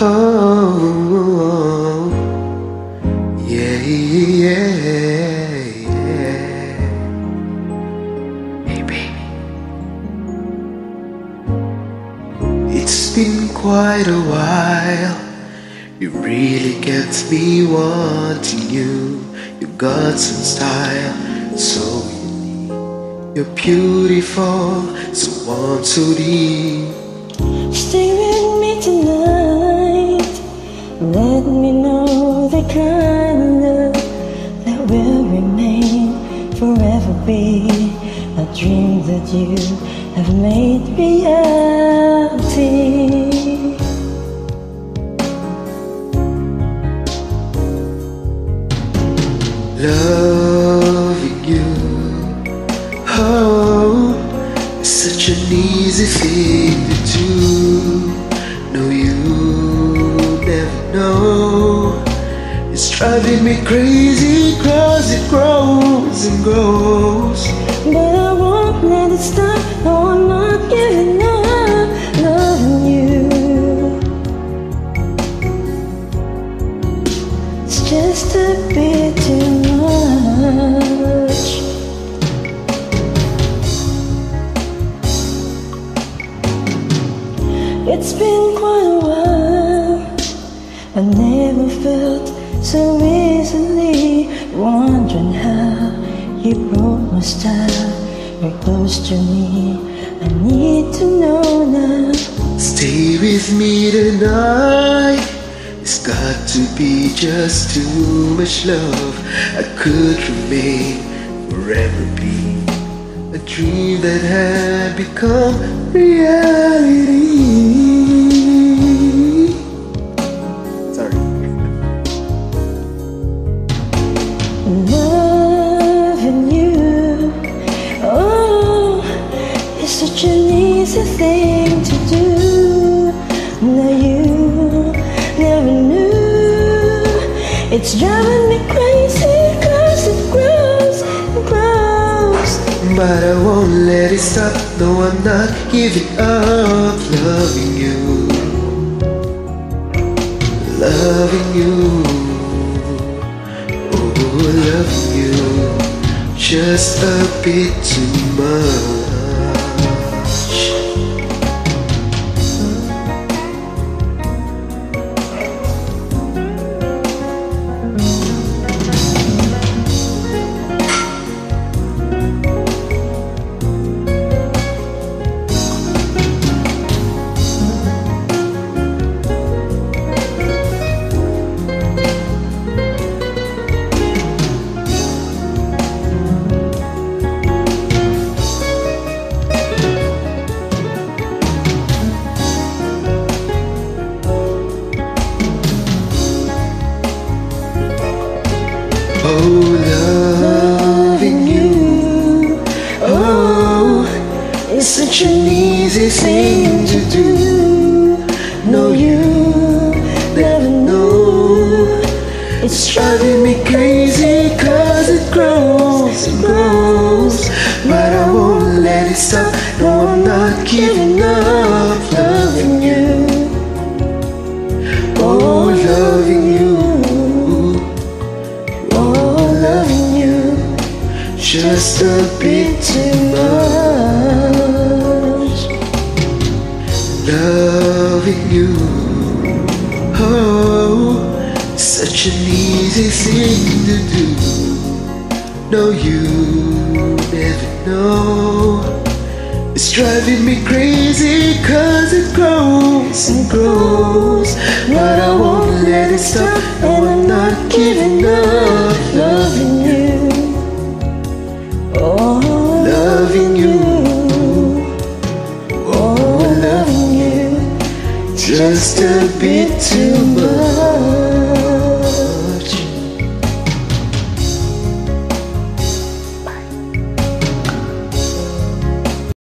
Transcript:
Oh, yeah, yeah, yeah. Hey, baby. It's been quite a while. It really gets me wanting you. You got some style, so unique. You're beautiful, so warm, so deep. Stay with me tonight. Let me know the kind of love that will remain forever. Be a dream that you have made reality. Loving you, oh, it's such an easy thing to do. No, you never know. It's driving me crazy, cause it grows and grows. But I won't let it stop. No, I'm not giving up loving you. It's just a bit too much. It's been quite a while. I never felt so easily. Wondering how you broke my style. You're close to me, I need to know now. Stay with me tonight. It's got to be just too much love. I could remain, forever be a dream that had become reality. Sorry. Loving you, oh, it's such an easy thing to do. Now you never knew. It's driving me crazy, cause it grows and grows. But I won't let it stop. No, I'm not giving up loving you. Loving you. Oh, loving you. Just a bit too much. Oh, loving you, oh, it's such an easy thing to do. No, you never know. It's driving me crazy, cause it grows and grows. But I won't let it stop. No, I'm not giving up loving you. Oh, loving you. Just a bit too much. Loving you, oh, such an easy thing to do. No, you never know. It's driving me crazy, cause it grows and grows. But I won't let it stop. No, I'm not giving up loving you. Loving you, oh, loving you, just a bit too much.